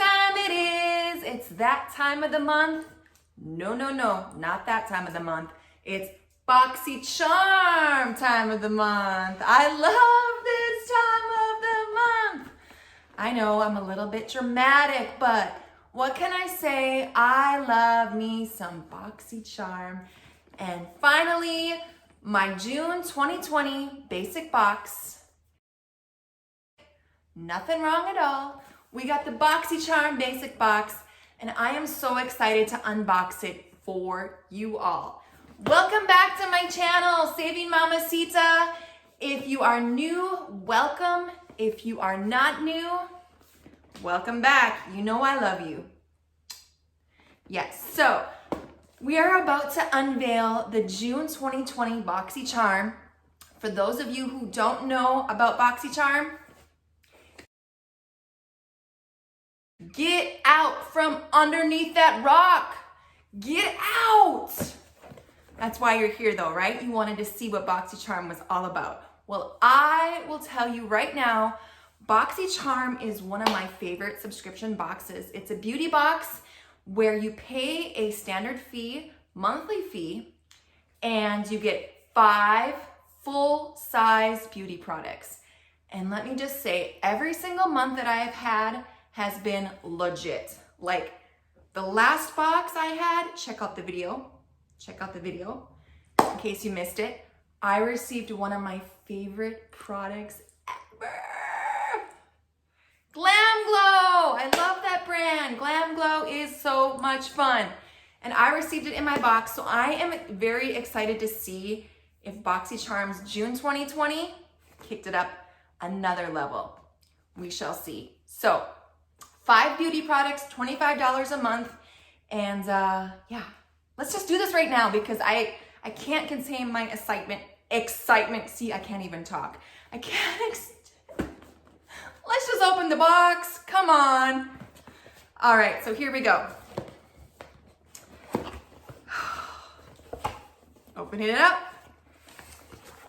time it is. It's that time of the month. No, not that time of the month. It's Boxycharm time of the month. I love this time of the month. I know I'm a little bit dramatic, but what can I say? I love me some Boxycharm. And finally, my June 2020 basic box. Nothing wrong at all. We got the Boxycharm basic box, and I am so excited to unbox it for you all. Welcome back to my channel, Saving Mamacita. If you are new, welcome. If you are not new, welcome back. You know I love you. Yes, so we are about to unveil the June 2020 Boxycharm. For those of you who don't know about Boxycharm, get out from underneath that rock. Get out. That's why you're here though, right? You wanted to see what Boxycharm was all about. Well, I will tell you right now, Boxycharm is one of my favorite subscription boxes. It's a beauty box where you pay a standard fee, monthly fee, and you get 5 full-size beauty products. And let me just say, every single month that I have had has been legit. Like the last box I had, check out the video in case you missed it. I received one of my favorite products ever. Glam Glow, I love that brand. Glam Glow is so much fun. And I received it in my box, so I am very excited to see if Boxycharm's June 2020 kicked it up another level. We shall see. So 5 beauty products, $25 a month. And yeah, let's just do this right now because I can't contain my excitement. See, I can't even talk. Let's just open the box. Come on. All right, so here we go. Opening it up.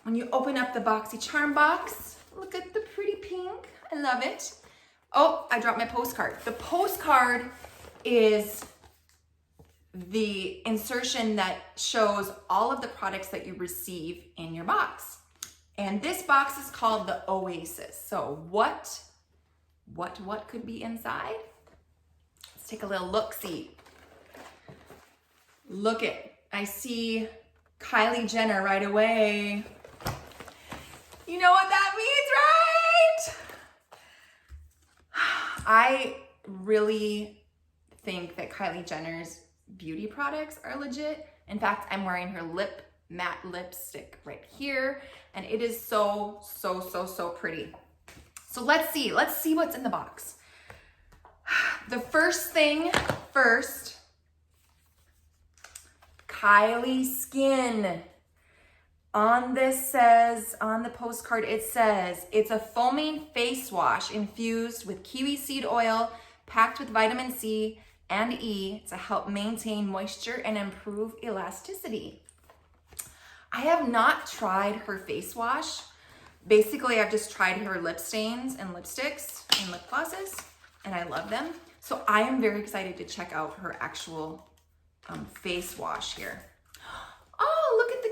When you open up the Boxycharm box, look at the pretty pink. I love it. Oh, I dropped my postcard. The postcard is the insertion that shows all of the products that you receive in your box. And this box is called the Oasis. So what could be inside? Let's take a little look-see. Look it. I see Kylie Jenner right away. You know what that means, right? I really think that Kylie Jenner's beauty products are legit. In fact, I'm wearing her matte lipstick right here, and it is so pretty. So let's see what's in the box. The first thing first, Kylie Skin. On the postcard, it says, it's a foaming face wash infused with kiwi seed oil, packed with vitamin C and E to help maintain moisture and improve elasticity. I have not tried her face wash. Basically, I've just tried her lip stains and lipsticks and lip glosses, and I love them. So I am very excited to check out her actual face wash here. Oh, look at the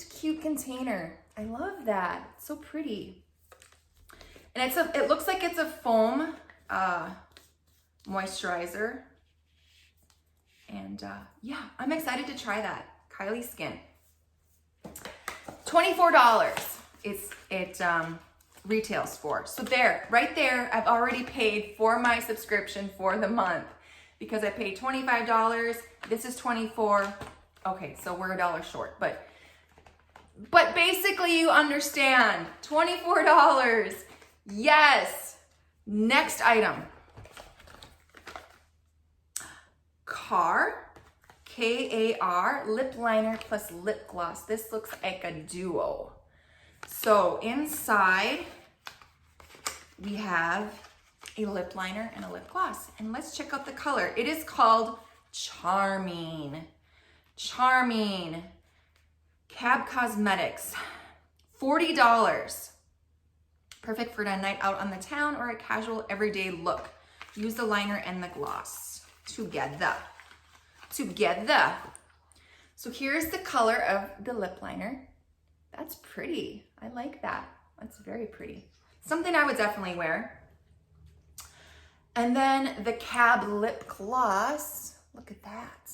cute container. I love that. It's so pretty. And it looks like it's a foam moisturizer. And yeah, I'm excited to try that. Kylie Skin. $24 it retails for. So right there, I've already paid for my subscription for the month because I paid $25. This is $24. Okay, so we're $1 short, but basically you understand. $24. Yes. Next item. KAR lip liner plus lip gloss. This looks like a duo. So inside we have a lip liner and a lip gloss. And let's check out the color. It is called Charming. KAB Cosmetics. $40. Perfect for a night out on the town or a casual everyday look. use the liner and the gloss together. So here's the color of the lip liner. That's pretty. I like that. That's very pretty. Something I would definitely wear. And then the KAB lip gloss. Look at that.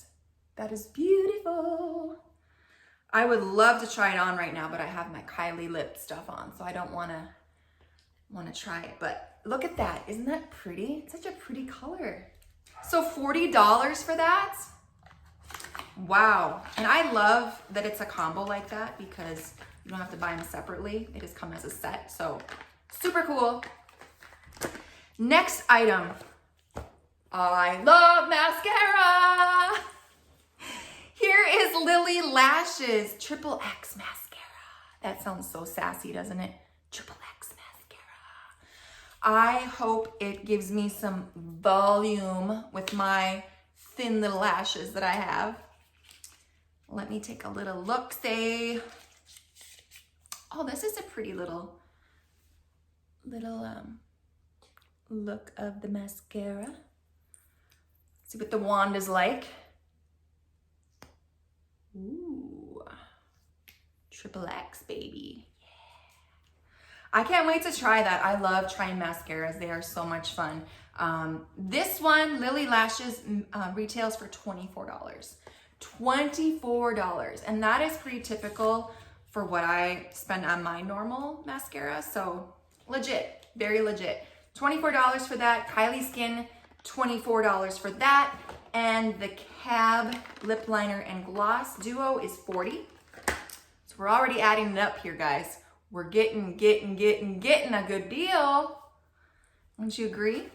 That is beautiful. I would love to try it on right now, but I have my Kylie lip stuff on, so I don't want to try it. But look at that. Isn't that pretty? It's such a pretty color. So $40 for that? Wow. And I love that it's a combo like that because you don't have to buy them separately. They just come as a set. So super cool. Next item. I love mascara. Here is Lilly Lashes Triple X Mascara. That sounds so sassy, doesn't it? Triple X Mascara. I hope it gives me some volume with my thin little lashes that I have. Let me take a little look-see. Oh, this is a pretty little look of the mascara. See what the wand is like. Ooh, Triple X, baby. Yeah. I can't wait to try that. I love trying mascaras. They are so much fun. This one, Lilly Lashes, retails for $24. $24. And that is pretty typical for what I spend on my normal mascara. So legit, very legit. $24 for that. Kylie Skin, $24 for that. And the KAB lip liner and gloss duo is $40. So we're already adding it up here, guys. We're getting a good deal. Don't you agree?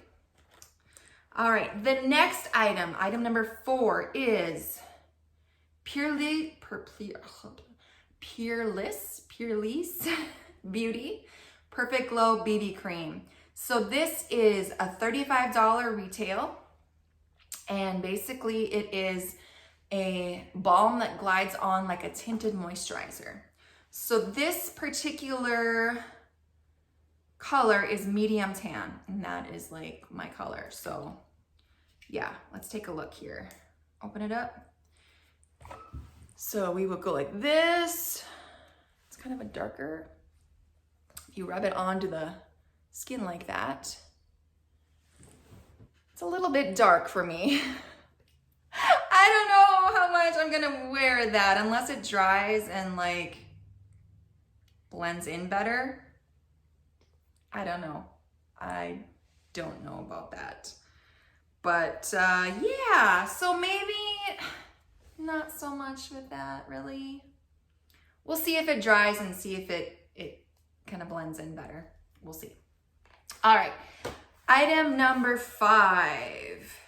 All right, the next item number 4 is Purlisse Beauty Perfect Glow BB Cream. So this is a $35 retail. And basically it is a balm that glides on like a tinted moisturizer. So this particular color is medium tan, and that is like my color. So yeah, let's take a look here. Open it up. So we will go like this. It's kind of a darker. You rub it onto the skin like that. It's a little bit dark for me. I don't know how much I'm gonna wear that unless it dries and like blends in better. I don't know. I don't know about that. But yeah, so maybe not so much with that really. We'll see if it dries and see if it kind of blends in better. We'll see. All right. Item number 5.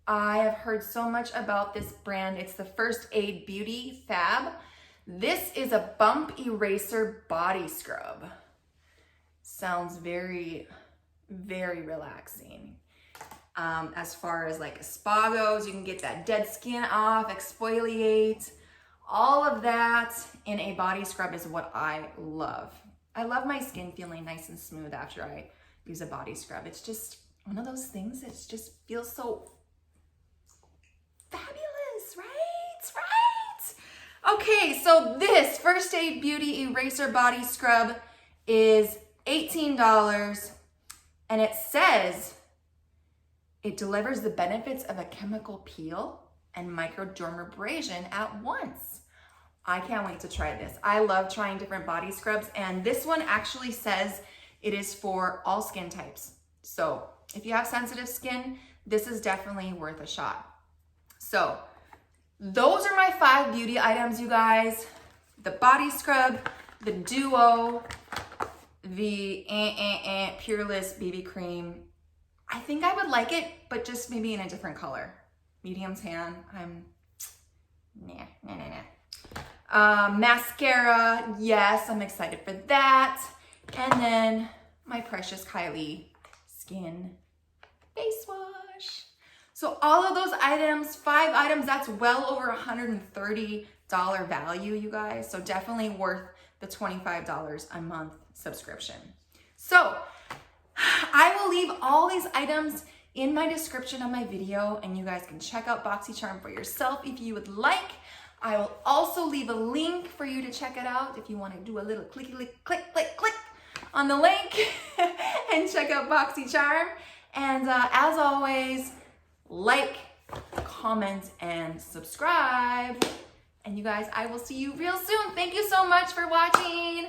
I have heard so much about this brand. It's the First Aid Beauty Fab. This is a bump eraser body scrub. Sounds very, very relaxing. As far as like a spa goes, you can get that dead skin off, exfoliate. All of that in a body scrub is what I love. I love my skin feeling nice and smooth after I use a body scrub. It's just one of those things that just feels so fabulous, right? Okay, so this First Aid Beauty Eraser Body Scrub is $18, and it says it delivers the benefits of a chemical peel and microdermabrasion at once. I can't wait to try this. I love trying different body scrubs, and this one actually says it is for all skin types. So if you have sensitive skin, this is definitely worth a shot. So those are my 5 beauty items, you guys. The body scrub, the duo, the Purlisse BB cream. I think I would like it, but just maybe in a different color. Medium tan, mascara, yes, I'm excited for that. And then my precious Kylie Skin Face Wash. So all of those items, 5 items, that's well over $130 value, you guys. So definitely worth the $25 a month subscription. So I will leave all these items in my description of my video, and you guys can check out Boxycharm for yourself if you would like. I will also leave a link for you to check it out if you want to do a little clicky click on the link and check out Boxycharm. And as always, like, comment, and subscribe. And you guys, I will see you real soon. Thank you so much for watching.